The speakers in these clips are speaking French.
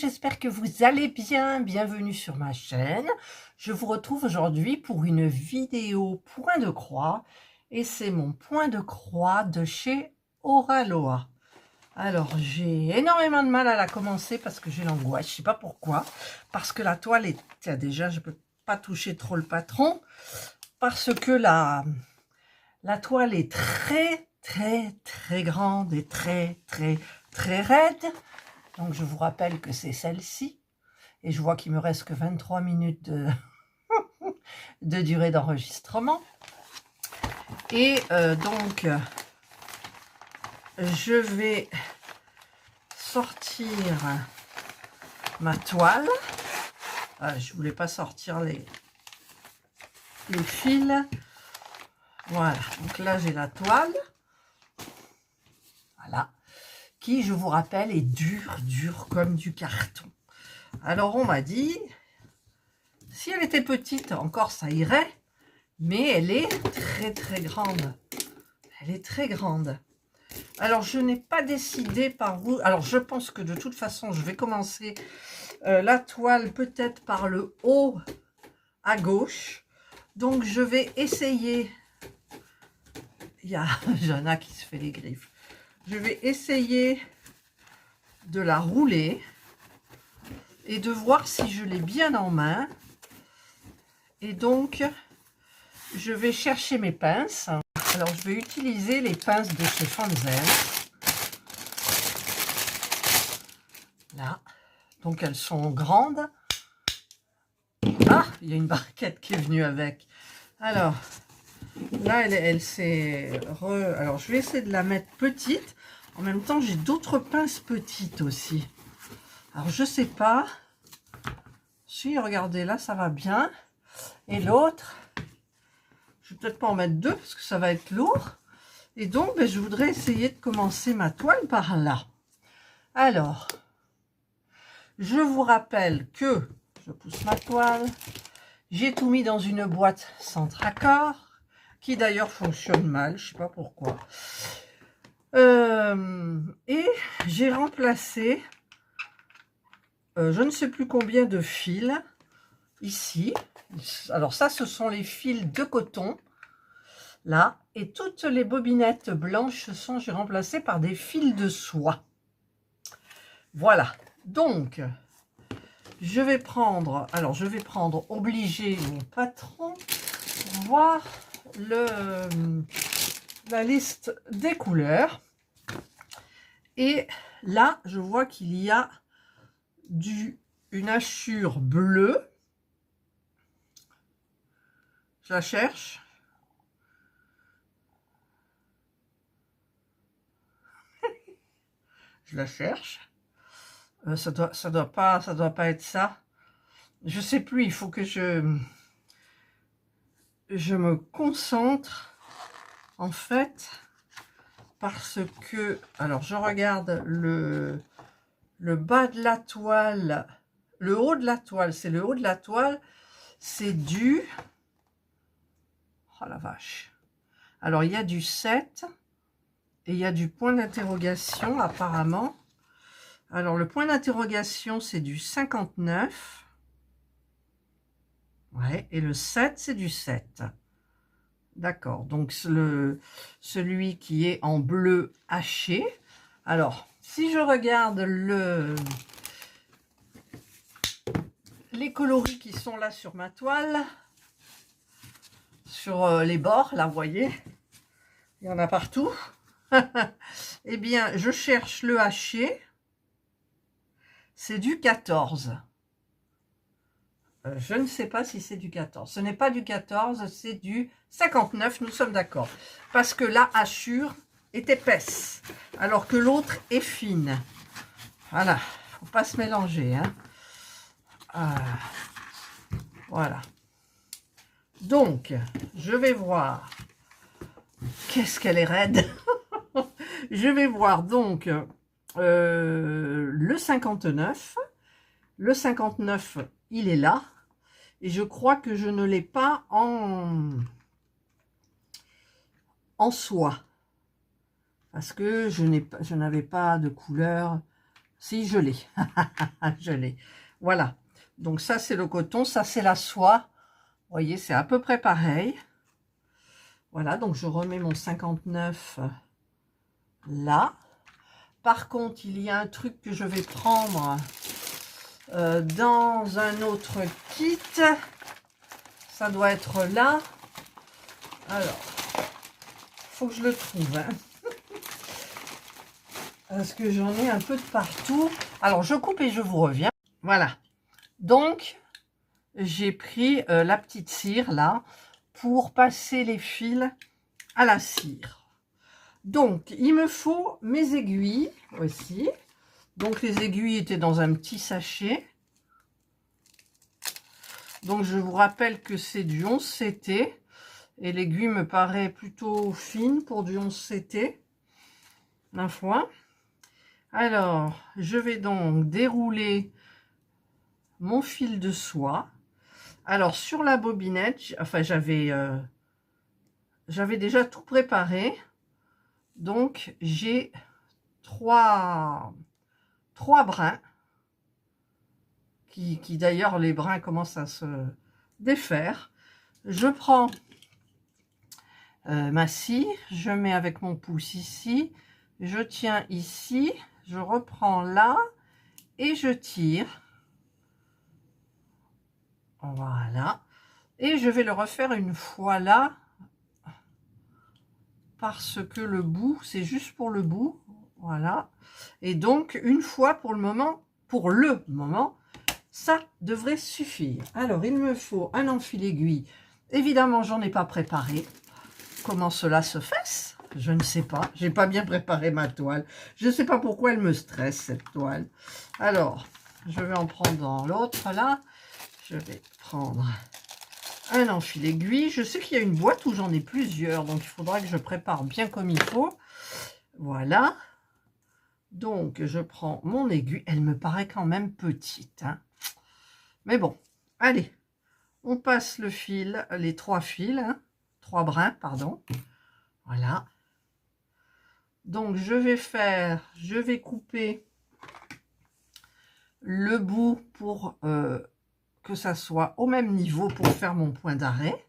j'espère que vous allez bien. Bienvenue sur ma chaîne. Je vous retrouve aujourd'hui pour une vidéo point de croix. Et c'est mon point de croix de chez Oraloa. Alors, j'ai énormément de mal à la commencer parce que j'ai l'angoisse. Je ne sais pas pourquoi. Parce que la toile est... Tiens, déjà, je ne peux pas toucher trop le patron. Parce que la toile est très grande et très raide. Donc, je vous rappelle que c'est celle-ci. Et je vois qu'il me reste que 23 minutes de durée d'enregistrement. Et donc, je vais sortir ma toile. Je voulais pas sortir les fils. Voilà. Donc là, j'ai la toile. Voilà. Qui, je vous rappelle, est dure comme du carton. Alors, on m'a dit, si elle était petite, encore ça irait, mais elle est très grande. Elle est très grande. Alors, je n'ai pas décidé par où... Alors, je pense que de toute façon, je vais commencer la toile peut-être par le haut à gauche. Donc, je vais essayer... Il y a Jana qui se fait les griffes. Je vais essayer de la rouler et de voir si je l'ai bien en main. Et donc, je vais chercher mes pinces. Alors, je vais utiliser les pinces de chez Fanzel. Là. Donc, elles sont grandes. Ah, il y a une barquette qui est venue avec. Alors, là, elle s'est... Alors, je vais essayer de la mettre petite. En même temps, j'ai d'autres pinces petites aussi. Alors, je sais pas. Si, regardez, là, ça va bien. Et l'autre, je vais peut-être pas en mettre deux parce que ça va être lourd. Et donc, je voudrais essayer de commencer ma toile par là. Alors, je vous rappelle que, je pousse ma toile, j'ai tout mis dans une boîte Centracor, qui d'ailleurs fonctionne mal, je ne sais pas pourquoi. Et j'ai remplacé, je ne sais plus combien de fils, ici. Alors ça, ce sont les fils de coton, là. Et toutes les bobinettes blanches j'ai remplacé par des fils de soie. Voilà. Donc, je vais prendre, obligé mon patron pour voir la liste des couleurs. Et là, je vois qu'il y a une hachure bleue. Je la cherche. Je la cherche. Ça doit pas être ça. Je sais plus, il faut que je me concentre en fait parce que alors je regarde le bas de la toile, le haut de la toile, c'est le haut de la toile, c'est du oh la vache. Alors il y a du 7 et il y a du point d'interrogation apparemment. Alors le point d'interrogation c'est du 59. Ouais, et le 7, c'est du 7. D'accord, donc celui qui est en bleu haché. Alors, si je regarde les coloris qui sont là sur ma toile, sur les bords, là, vous voyez, il y en a partout. Eh bien, je cherche le haché. C'est du 14. Je ne sais pas si c'est du 14. Ce n'est pas du 14, c'est du 59, nous sommes d'accord. Parce que la hachure est épaisse, alors que l'autre est fine. Voilà, il ne faut pas se mélanger. Hein. Voilà. Donc, je vais voir. Qu'est-ce qu'elle est raide. Je vais voir donc le 59. Le 59, il est là. Et je crois que je ne l'ai pas en soie. Parce que je n'avais pas de couleur Si, je l'ai. Je l'ai. Voilà. Donc ça, c'est le coton. Ça, c'est la soie. Vous voyez, c'est à peu près pareil. Voilà, donc je remets mon 59 là. Par contre, il y a un truc que je vais prendre dans un autre kit. Ça doit être là. Alors, faut que je le trouve. Hein. Parce que j'en ai un peu de partout. Alors, je coupe et je vous reviens. Voilà. Donc, j'ai pris la petite cire là pour passer les fils à la cire. Donc, il me faut mes aiguilles aussi. Donc, les aiguilles étaient dans un petit sachet. Donc, je vous rappelle que c'est du 11 CT. Et l'aiguille me paraît plutôt fine pour du 11 CT. Ma foi. Alors, je vais donc dérouler mon fil de soie. Alors, sur la bobinette, enfin, j'avais déjà tout préparé. Donc, j'ai trois brins. Qui d'ailleurs, les brins commencent à se défaire. Je prends ma scie, je mets avec mon pouce ici, je tiens ici, je reprends là et je tire. Voilà. Et je vais le refaire une fois là, parce que le bout, c'est juste pour le bout. Voilà. Et donc, une fois pour le moment, ça devrait suffire. Alors, il me faut un enfil aiguille. Évidemment, j'en ai pas préparé. Comment cela se fait? Je ne sais pas. J'ai pas bien préparé ma toile. Je ne sais pas pourquoi elle me stresse, cette toile. Alors, je vais en prendre dans l'autre, là. Je vais prendre un enfil aiguille. Je sais qu'il y a une boîte où j'en ai plusieurs, donc il faudra que je prépare bien comme il faut. Voilà. Donc, je prends mon aiguille. Elle me paraît quand même petite, hein. Mais bon, allez. On passe le fil, les trois fils, hein, 3 brins, pardon. Voilà. Donc, je vais couper le bout pour que ça soit au même niveau pour faire mon point d'arrêt.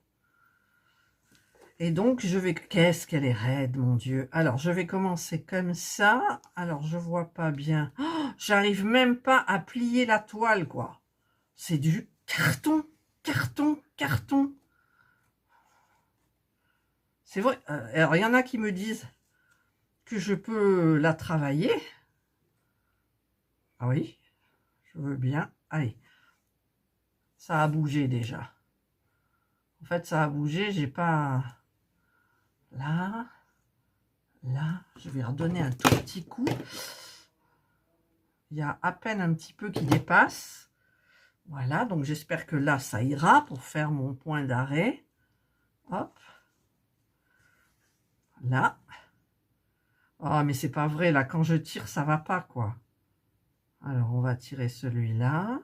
Et donc, qu'est-ce qu'elle est raide, mon Dieu. Alors, je vais commencer comme ça. Alors, je vois pas bien. Oh, j'arrive même pas à plier la toile, quoi. C'est du carton, carton, carton. C'est vrai. Alors, il y en a qui me disent que je peux la travailler. Ah oui, je veux bien. Allez. Ça a bougé déjà. En fait, ça a bougé. J'ai pas... Là. Là. Je vais redonner un tout petit coup. Il y a à peine un petit peu qui dépasse. Voilà. Donc, j'espère que là, ça ira pour faire mon point d'arrêt. Hop. Là. Oh, mais c'est pas vrai. Là, quand je tire, ça va pas, quoi. Alors, on va tirer celui-là.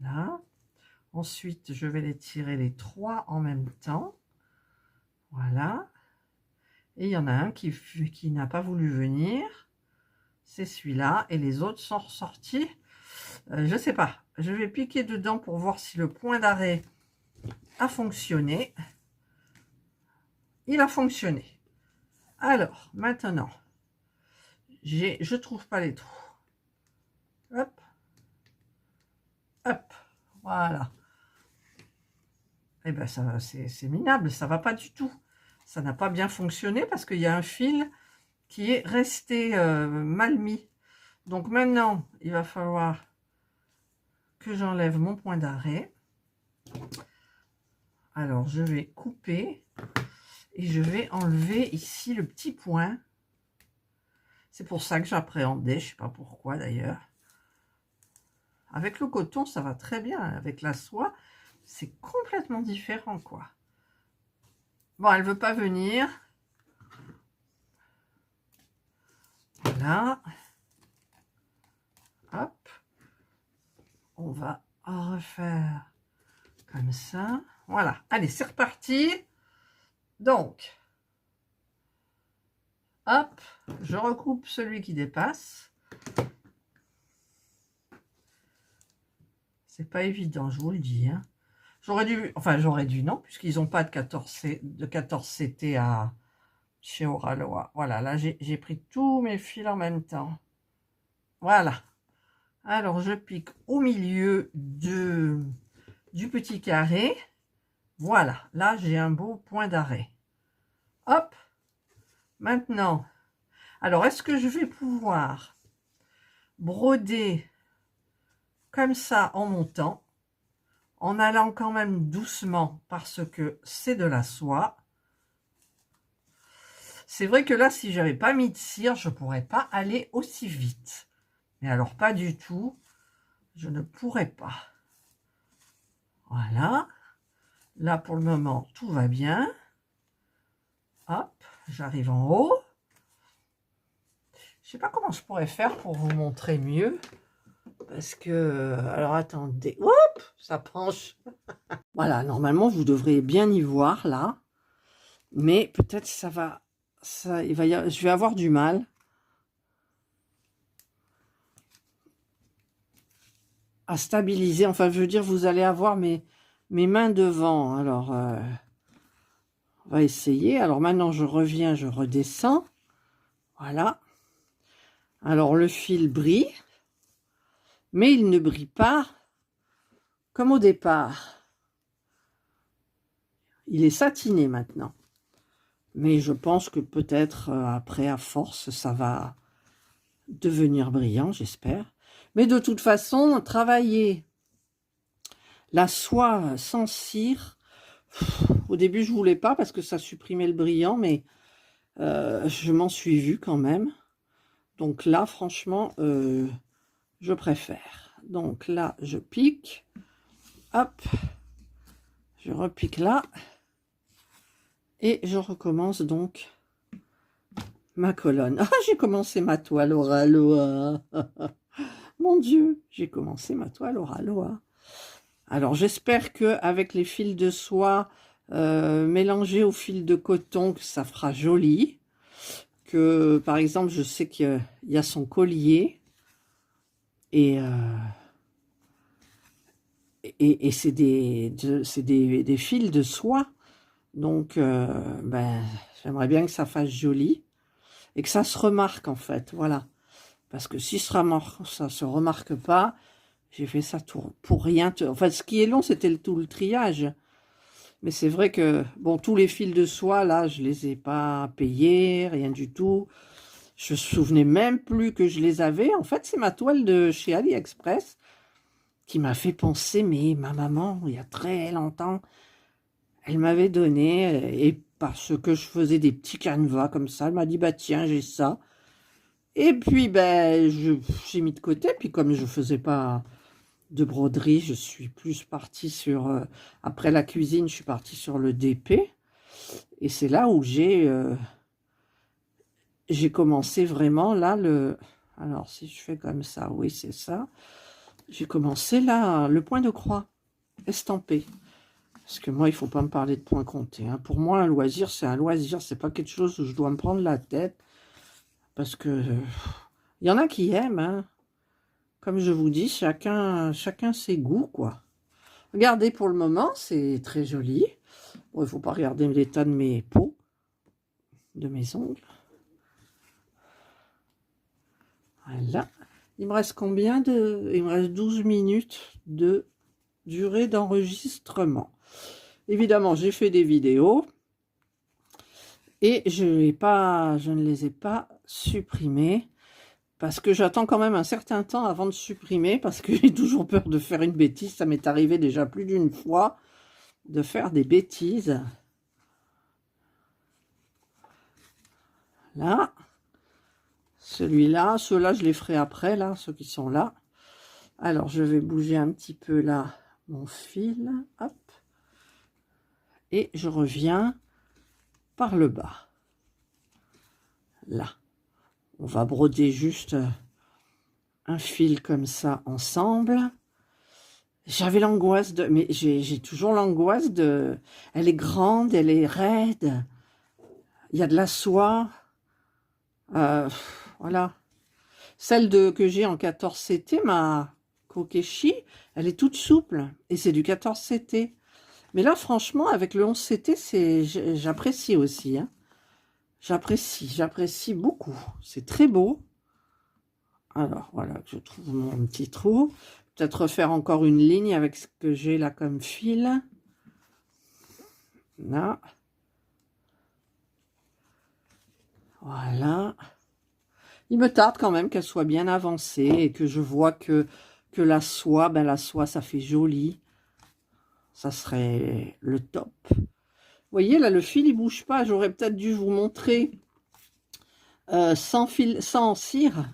Là. Ensuite, je vais les tirer les 3 en même temps. Voilà. Et il y en a un qui n'a pas voulu venir. C'est celui-là. Et les autres sont ressortis. Je ne sais pas. Je vais piquer dedans pour voir si le point d'arrêt a fonctionné. Il a fonctionné. Alors, maintenant, je trouve pas les trous. Hop. Hop. Voilà. Eh bien, c'est minable. Ça ne va pas du tout. Ça n'a pas bien fonctionné parce qu'il y a un fil qui est resté mal mis. Donc maintenant, il va falloir que j'enlève mon point d'arrêt. Alors, je vais couper et je vais enlever ici le petit point. C'est pour ça que j'appréhendais, je ne sais pas pourquoi d'ailleurs. Avec le coton, ça va très bien. Avec la soie, c'est complètement différent, quoi. Bon, elle ne veut pas venir. Voilà. Hop. On va refaire comme ça. Voilà. Allez, c'est reparti. Donc, hop, je recoupe celui qui dépasse. C'est pas évident, je vous le dis. Hein. J'aurais dû non, puisqu'ils n'ont pas de 14 CT chez Oraloa. Voilà, là j'ai pris tous mes fils en même temps. Voilà. Alors je pique au milieu du petit carré. Voilà, là j'ai un beau point d'arrêt. Hop. Maintenant, alors est-ce que je vais pouvoir broder comme ça en montant, en allant quand même doucement parce que c'est de la soie. C'est vrai que là, si j'avais pas mis de cire, je pourrais pas aller aussi vite. Mais alors pas du tout, je ne pourrais pas. Voilà. Là, pour le moment, tout va bien. Hop, j'arrive en haut. Je sais pas comment je pourrais faire pour vous montrer mieux. Parce que... Alors, attendez. Hop, ça penche. Voilà, normalement, vous devrez bien y voir, là. Mais peut-être je vais avoir du mal. À stabiliser. Enfin, je veux dire, vous allez avoir mes mains devant. Alors, on va essayer. Alors, maintenant, je reviens, je redescends. Voilà. Alors, le fil brille. Mais il ne brille pas comme au départ. Il est satiné maintenant. Mais je pense que peut-être après, à force, ça va devenir brillant, j'espère. Mais de toute façon, travailler la soie sans cire, au début, je voulais pas parce que ça supprimait le brillant, mais je m'en suis vue quand même. Donc là, franchement, je préfère. Donc là, je pique. Hop. Je repique là. Et je recommence donc ma colonne. Ah, j'ai commencé ma toile Oraloa. Mon Dieu, j'ai commencé ma toile Oraloa. Alors, j'espère qu'avec les fils de soie mélangés aux fils de coton, que ça fera joli. Que, par exemple, je sais qu'il y a son collier. Et c'est des fils de soie. Donc, ben, j'aimerais bien que ça fasse joli. Et que ça se remarque, en fait. Voilà. Parce que si ça se remarque pas, j'ai fait ça pour rien. Enfin, ce qui est long, c'était tout le triage. Mais c'est vrai que, bon, tous les fils de soie, là, je les ai pas payés, rien du tout. Je me souvenais même plus que je les avais. En fait, c'est ma toile de chez AliExpress qui m'a fait penser, mais ma maman, il y a très longtemps, elle m'avait donné, et parce que je faisais des petits canevas comme ça, elle m'a dit, bah tiens, j'ai ça. Et puis, ben, j'ai mis de côté, puis comme je faisais pas de broderie, je suis plus partie sur, après la cuisine, je suis partie sur le DP, et c'est là où j'ai commencé vraiment, là, alors si je fais comme ça, oui, c'est ça, j'ai commencé là, le point de croix, estampé. Parce que moi, il ne faut pas me parler de points comptés. Hein. Pour moi, un loisir, c'est un loisir. C'est pas quelque chose où je dois me prendre la tête. Parce que il y en a qui aiment. Hein. Comme je vous dis, chacun ses goûts, quoi. Regardez, pour le moment, c'est très joli. Bon, il ne faut pas regarder l'état de mes peaux, de mes ongles. Voilà. Il me reste combien de... Il me reste 12 minutes de durée d'enregistrement. Évidemment, j'ai fait des vidéos et je ne les ai pas supprimées parce que j'attends quand même un certain temps avant de supprimer parce que j'ai toujours peur de faire une bêtise. Ça m'est arrivé déjà plus d'une fois de faire des bêtises. Là, celui-là, ceux-là, je les ferai après, là, ceux qui sont là. Alors, je vais bouger un petit peu là mon fil, hop. Et je reviens par le bas. Là. On va broder juste un fil comme ça ensemble. J'avais l'angoisse de... Mais j'ai toujours l'angoisse de... Elle est grande, elle est raide. Il y a de la soie. Voilà. Celle que j'ai en 14 CT, ma Kokeshi, Elle est toute souple et c'est du 14 CT. Mais là, franchement, avec le 11 CT, j'apprécie aussi. Hein. J'apprécie beaucoup. C'est très beau. Alors, voilà, je trouve mon petit trou. Peut-être refaire encore une ligne avec ce que j'ai là comme fil. Là. Voilà. Il me tarde quand même qu'elle soit bien avancée et que je vois que la soie, ben la soie, ça fait joli. Ça serait le top. Vous voyez, là, le fil, il bouge pas. J'aurais peut-être dû vous montrer sans fil, sans cire.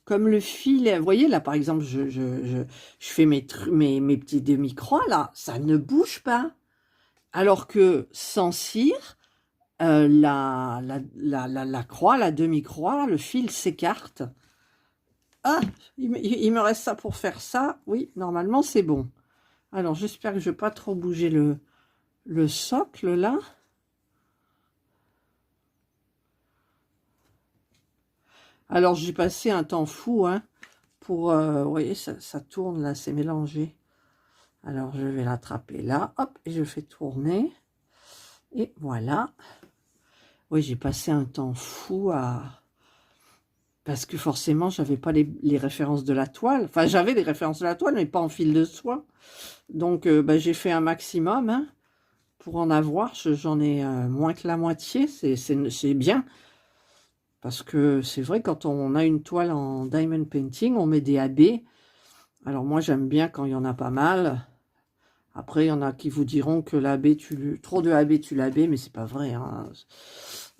Comme le fil, vous voyez, là, par exemple, je fais mes petits demi-croix, là, ça ne bouge pas. Alors que sans cire, la croix, la demi-croix, le fil s'écarte. Ah, il me reste ça pour faire ça. Oui, normalement, c'est bon. Alors, j'espère que je ne vais pas trop bouger le socle, là. Alors, j'ai passé un temps fou, hein, pour... vous voyez, ça tourne, là, c'est mélangé. Alors, je vais l'attraper là, hop, et je fais tourner. Et voilà. Oui, j'ai passé un temps fou à... Parce que forcément, j'avais pas les références de la toile. Enfin, j'avais les références de la toile, mais pas en fil de soie. Donc, bah, j'ai fait un maximum, hein, pour en avoir. J'en ai moins que la moitié. C'est bien. Parce que c'est vrai, quand on a une toile en diamond painting, on met des AB. Alors, moi, j'aime bien quand il y en a pas mal. Après, il y en a qui vous diront que l'AB, trop de AB, tu l'AB, mais c'est pas vrai. Hein.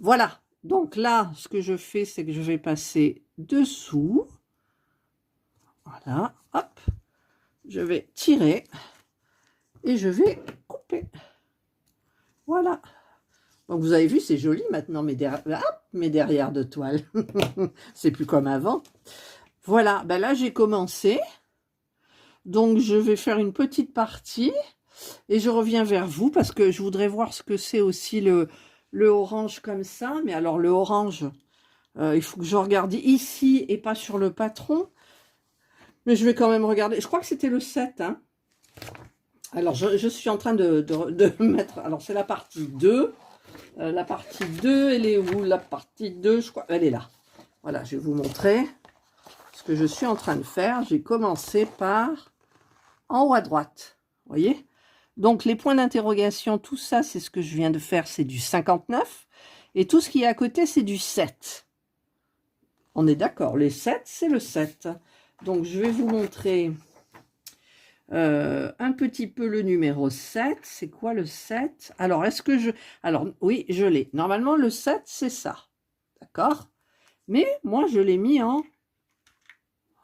Voilà. Donc là, ce que je fais, c'est que je vais passer dessous. Voilà. Hop. Je vais tirer. Et je vais couper. Voilà. Donc vous avez vu, c'est joli maintenant, mes derrière de toile. C'est plus comme avant. Voilà. Ben là, j'ai commencé. Donc, je vais faire une petite partie. Et je reviens vers vous parce que je voudrais voir ce que c'est aussi le orange comme ça. Mais alors, le orange, il faut que je regarde ici et pas sur le patron. Mais je vais quand même regarder. Je crois que c'était le 7. Hein. Alors, je suis en train de mettre... Alors, c'est la partie 2. La partie 2, elle est où? La partie 2, je crois... Elle est là. Voilà, je vais vous montrer ce que je suis en train de faire. J'ai commencé par en haut à droite. Vous voyez? Donc, les points d'interrogation, tout ça, c'est ce que je viens de faire, c'est du 59. Et tout ce qui est à côté, c'est du 7. On est d'accord, les 7, c'est le 7. Donc, je vais vous montrer un petit peu le numéro 7. C'est quoi le 7? Alors, est-ce que je... Alors, oui, je l'ai. Normalement, le 7, c'est ça. D'accord? Mais moi, je l'ai mis en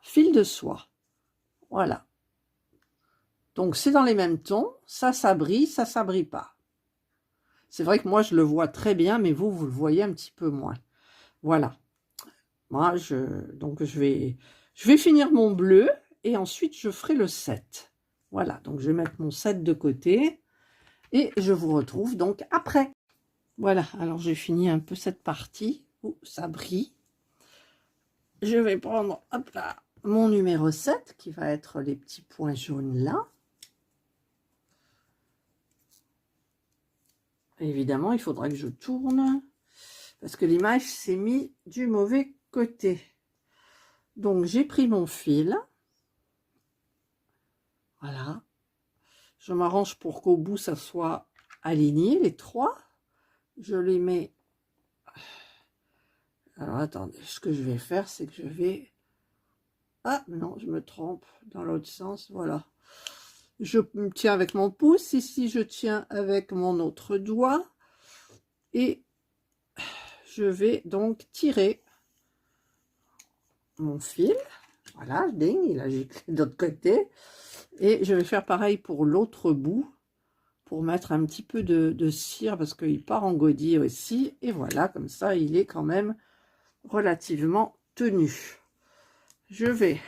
fil de soie. Voilà. Donc, c'est dans les mêmes tons. Ça brille pas. C'est vrai que moi, je le vois très bien, mais vous le voyez un petit peu moins. Voilà. Moi, donc, je vais finir mon bleu et ensuite, je ferai le 7. Voilà. Donc, je vais mettre mon 7 de côté et je vous retrouve donc après. Voilà. Alors, j'ai fini un peu cette partie où ça brille. Je vais prendre, hop là, mon numéro 7 qui va être les petits points jaunes là. Évidemment, il faudra que je tourne parce que l'image s'est mise du mauvais côté. Donc, j'ai pris mon fil. Voilà. Je m'arrange pour qu'au bout, ça soit aligné, les trois. Je les mets... Alors, attendez, ce que je vais faire, c'est que je vais... Ah, non, je me trompe dans l'autre sens, voilà. Je me tiens avec mon pouce, ici, je tiens avec mon autre doigt. Et je vais donc tirer mon fil. Voilà, ding, il a giclé de l'autre côté. Et je vais faire pareil pour l'autre bout, pour mettre un petit peu de cire, parce qu'il part en godille aussi. Et voilà, comme ça, il est quand même relativement tenu. Je vais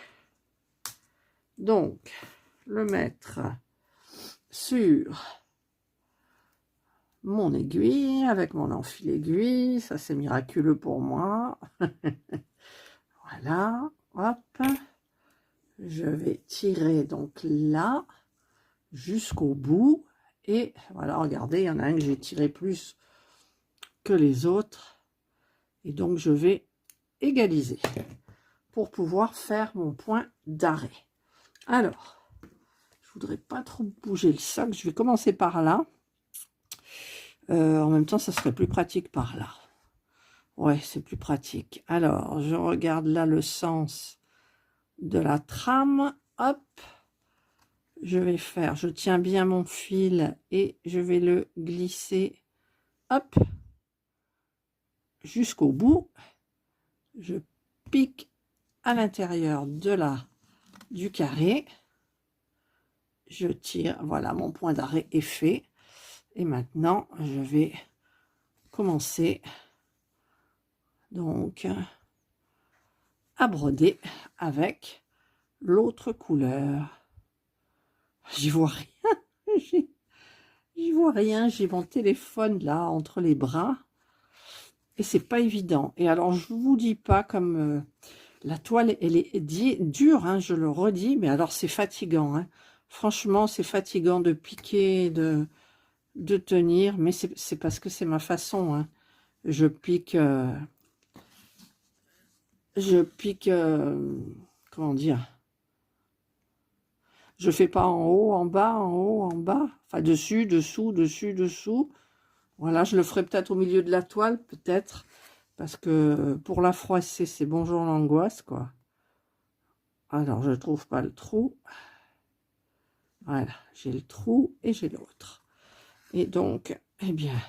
donc le mettre sur mon aiguille, avec mon enfil aiguille. Ça, c'est miraculeux pour moi. Voilà, hop. je vais tirer donc là jusqu'au bout. Et voilà, regardez, il y en a un que j'ai tiré plus que les autres. Et donc, je vais égaliser pour pouvoir faire mon point d'arrêt. Alors, je voudrais pas trop bouger le sac. Je vais commencer par là. En même temps, ça serait plus pratique par là. Ouais, c'est plus pratique. Alors, je regarde là le sens de la trame. Hop. Je tiens bien mon fil et je vais le glisser, hop, jusqu'au bout. Je pique à l'intérieur du carré. Je tire, voilà, mon point d'arrêt est fait. Et maintenant, je vais commencer donc à broder avec l'autre couleur. J'y vois rien. J'y vois rien. J'ai mon téléphone là entre les bras. Et c'est pas évident. Et alors, je vous dis pas comme la toile, elle est dure, hein, je le redis. Mais alors, c'est fatigant. Hein. Franchement, c'est fatigant de piquer, de tenir. Mais c'est parce que c'est ma façon. Hein. Je pique... comment dire, je fais pas en haut, en bas, en haut, en bas, enfin dessus, dessous, dessus, dessous. Voilà, je le ferai peut-être au milieu de la toile, peut-être, parce que pour la froisser, c'est bonjour l'angoisse, quoi. Alors, je trouve pas le trou. Voilà, j'ai le trou et j'ai l'autre. Et donc, eh bien,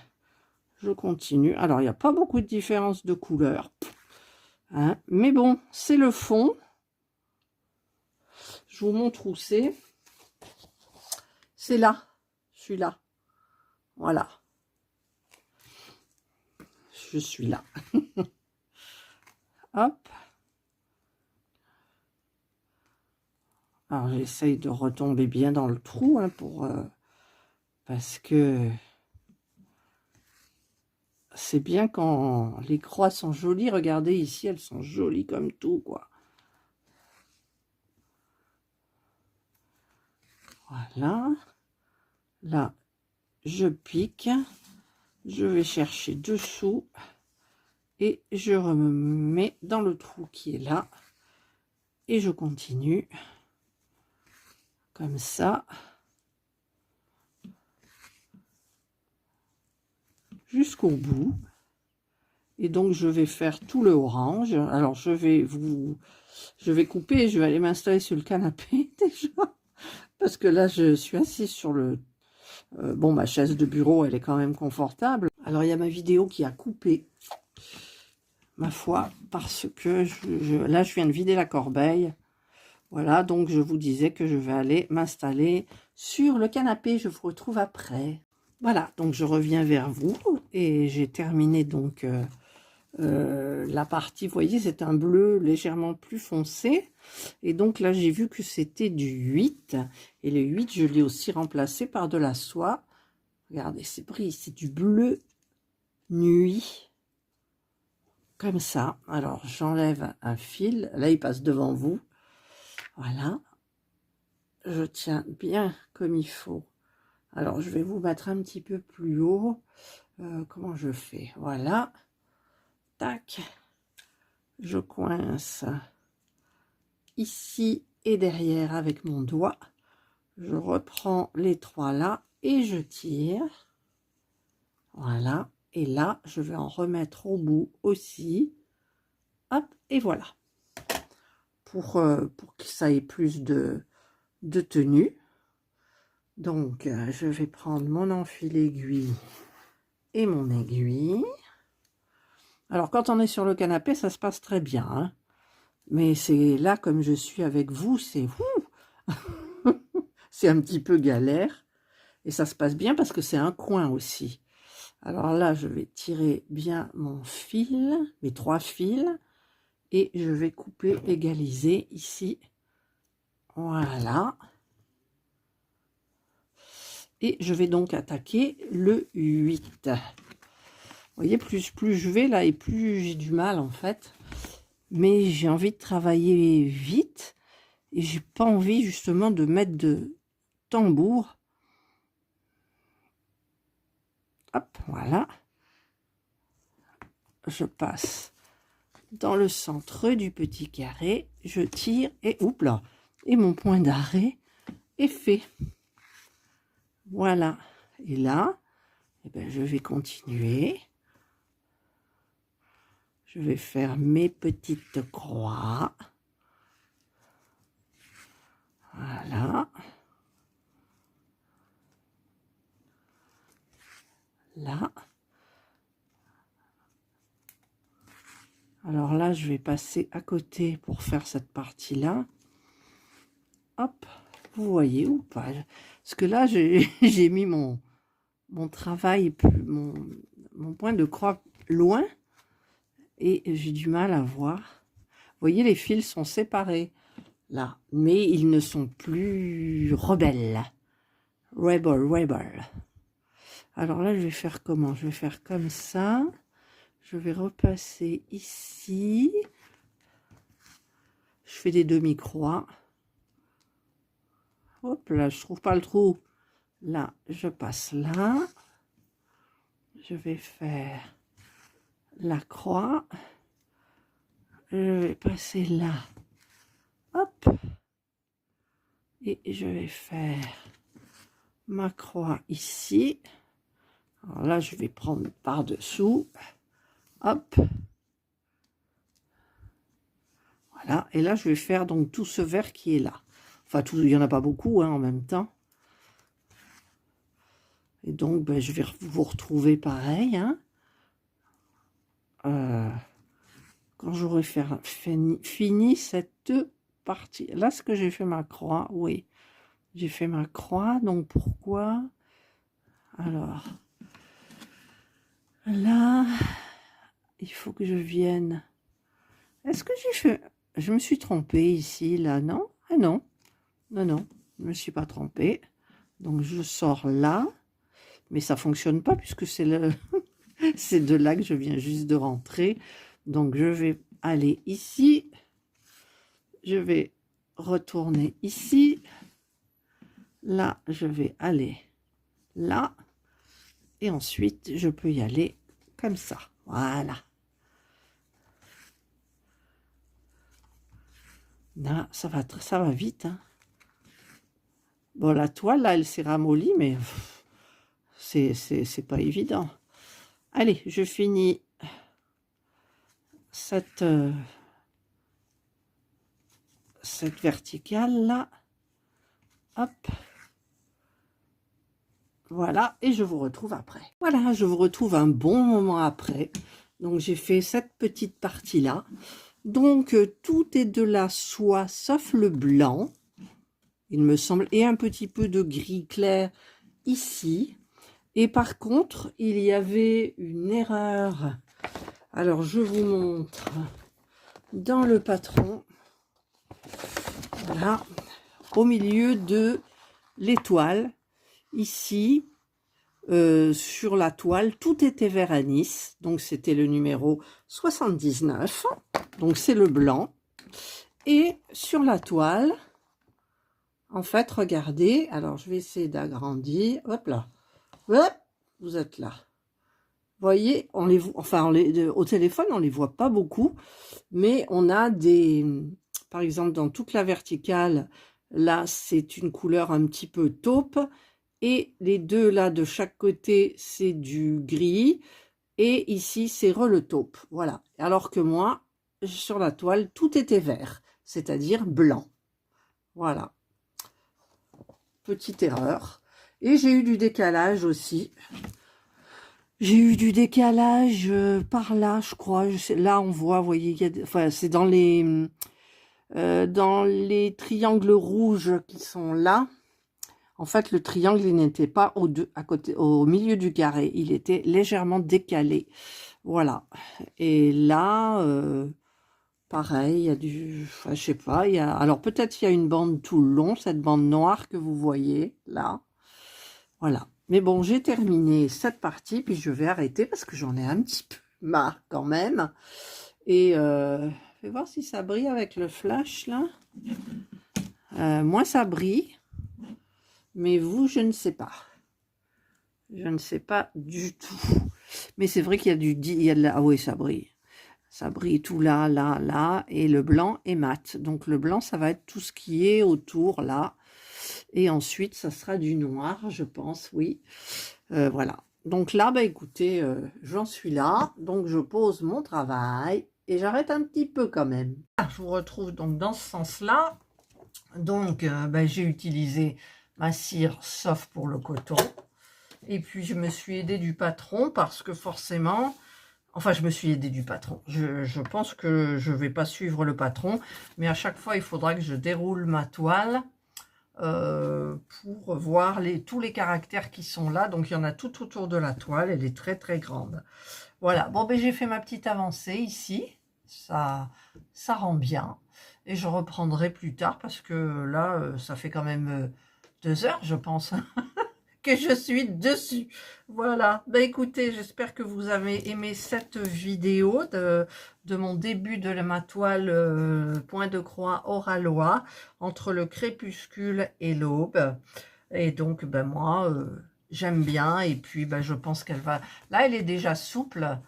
je continue. Alors, il n'y a pas beaucoup de différence de couleur. Hein, mais bon, c'est le fond. Je vous montre où c'est. C'est là, celui-là. Voilà. Je suis là. Hop. Alors, j'essaye de retomber bien dans le trou, hein, parce que c'est bien quand les croix sont jolies. Regardez ici, elles sont jolies comme tout, quoi. Voilà. Là, je pique. Je vais chercher dessous. Et je remets dans le trou qui est là. Et je continue. Comme ça. Jusqu'au bout. Et donc, je vais faire tout le orange. Alors, je vais couper. Je vais aller m'installer sur le canapé déjà. Parce que là, je suis assise sur le... bon, ma chaise de bureau, elle est quand même confortable. Alors, il y a ma vidéo qui a coupé. Ma foi, parce que là, je viens de vider la corbeille. Voilà, donc je vous disais que je vais aller m'installer sur le canapé. Je vous retrouve après. Voilà, donc je reviens vers vous. Et j'ai terminé donc... la partie, vous voyez, c'est un bleu légèrement plus foncé. Et donc là, j'ai vu que c'était du 8. Et le 8, je l'ai aussi remplacé par de la soie. Regardez, c'est pris, c'est du bleu nuit. Comme ça. Alors, j'enlève un fil. Là, il passe devant vous. Voilà. Je tiens bien comme il faut. Alors, je vais vous mettre un petit peu plus haut. Comment je fais? Voilà. Tac. Je coince ici et derrière avec mon doigt. Je reprends les trois là et je tire. Voilà. Et là, je vais en remettre au bout aussi. Hop, et voilà. Pour que ça ait plus de tenue. Donc, je vais prendre mon enfil aiguille et mon aiguille. Alors, quand on est sur le canapé, ça se passe très bien. Hein. Mais c'est là, comme je suis avec vous, c'est c'est un petit peu galère. Et ça se passe bien parce que c'est un coin aussi. Alors là, je vais tirer bien mon fil, mes 3 fils. Et je vais couper, égaliser ici. Voilà. Et je vais donc attaquer le 8. Vous voyez, plus je vais là et plus j'ai du mal en fait. Mais j'ai envie de travailler vite. Et j'ai pas envie justement de mettre de tambour. Hop, voilà. Je passe dans le centre du petit carré, je tire et oups là, et mon point d'arrêt est fait. Voilà. Et là, eh ben, je vais continuer. Je vais faire mes petites croix. Voilà. Là. Alors là, je vais passer à côté pour faire cette partie-là. Hop, vous voyez ou pas? Parce que là, j'ai mis mon travail, mon point de croix loin. Et j'ai du mal à voir. Vous voyez, les fils sont séparés là, mais ils ne sont plus rebelles. Rebel. Alors là, je vais faire comment? Je vais faire comme ça. Je vais repasser ici. Je fais des demi-croix. Hop là, je trouve pas le trou. Là, je passe là. Je vais faire la croix. Je vais passer là. Hop. Et je vais faire ma croix ici. Alors là, je vais prendre par-dessous. Hop. Voilà. Et là, je vais faire donc tout ce vert qui est là. Enfin, tout, il n'y en a pas beaucoup hein, en même temps. Et donc, ben, je vais vous retrouver pareil. Hein. Quand j'aurai fini cette partie. Là, ce que j'ai fait ma croix, oui. J'ai fait ma croix, donc pourquoi? Alors, là, il faut que je vienne. Est-ce que j'ai fait... Je me suis trompée ici, là, non? Ah non, non, je ne me suis pas trompée. Donc, je sors là, mais ça ne fonctionne pas puisque c'est le... c'est de là que je viens juste de rentrer. Donc, je vais aller ici. Je vais retourner ici. Là, je vais aller là. Et ensuite, je peux y aller comme ça. Voilà. Là, ça va vite. Hein. Bon, la toile, là, elle s'est ramollie, mais c'est pas évident. Allez, je finis cette verticale, là. Hop. Voilà, et je vous retrouve après. Voilà, je vous retrouve un bon moment après. Donc, j'ai fait cette petite partie-là. Donc, tout est de la soie, sauf le blanc, il me semble, et un petit peu de gris clair ici. Et par contre, il y avait une erreur. Alors, je vous montre dans le patron. Voilà, au milieu de l'étoile. Ici, sur la toile, tout était vert anis, donc c'était le numéro 79, donc c'est le blanc. Et sur la toile, en fait, regardez, alors je vais essayer d'agrandir, hop là, hop, vous êtes là. Vous voyez, on les voit, enfin, au téléphone, on les voit pas beaucoup, mais on a des, par exemple, dans toute la verticale, là, c'est une couleur un petit peu taupe. Et les deux là de chaque côté, c'est du gris. Et ici, c'est le taupe. Voilà. Alors que moi, sur la toile, tout était vert, c'est-à-dire blanc. Voilà. Petite erreur. Et j'ai eu du décalage aussi. J'ai eu du décalage par là, je crois. Là, on voit, vous voyez, enfin, c'est dans les triangles rouges qui sont là. En fait, le triangle, il n'était pas au milieu du carré. Il était légèrement décalé. Voilà. Et là, pareil, il y a du... Enfin, je sais pas. Alors, peut-être il y a une bande tout le long, cette bande noire que vous voyez, là. Voilà. Mais bon, j'ai terminé cette partie, puis je vais arrêter parce que j'en ai un petit peu marre quand même. Et je vais voir si ça brille avec le flash, là. Moins ça brille. Mais vous, je ne sais pas. Je ne sais pas du tout. Mais c'est vrai qu'il y a il y a de la... Ah oui, ça brille. Ça brille tout là, là, là. Et le blanc est mat. Donc le blanc, ça va être tout ce qui est autour là. Et ensuite, ça sera du noir, je pense, oui. Voilà. Donc là, bah écoutez, j'en suis là. Donc je pose mon travail. Et j'arrête un petit peu quand même. Je vous retrouve donc dans ce sens-là. Donc bah, j'ai utilisé ma cire sauf pour le coton. Et puis, je me suis aidée du patron parce que forcément... Enfin, je me suis aidée du patron. Je pense que je ne vais pas suivre le patron. Mais à chaque fois, il faudra que je déroule ma toile pour voir tous les caractères qui sont là. Donc, il y en a tout autour de la toile. Elle est très, très grande. Voilà. Bon, ben, j'ai fait ma petite avancée ici. Ça rend bien. Et je reprendrai plus tard parce que là, ça fait quand même 2 heures, je pense. Que je suis dessus. Voilà. Bah écoutez, j'espère que vous avez aimé cette vidéo de mon début de ma toile point de croix oralois entre le crépuscule et l'aube. Et donc, ben moi, j'aime bien. Et puis, ben, je pense qu'elle va... Là, elle est déjà souple.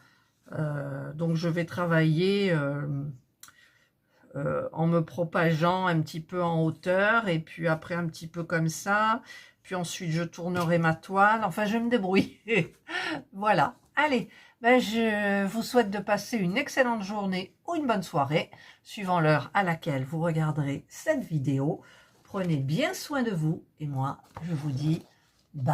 Donc, je vais travailler... en me propageant un petit peu en hauteur et puis après un petit peu comme ça, puis ensuite je tournerai ma toile, enfin je me débrouille. Voilà, allez, ben, je vous souhaite de passer une excellente journée ou une bonne soirée, suivant l'heure à laquelle vous regarderez cette vidéo. Prenez bien soin de vous et moi je vous dis bye.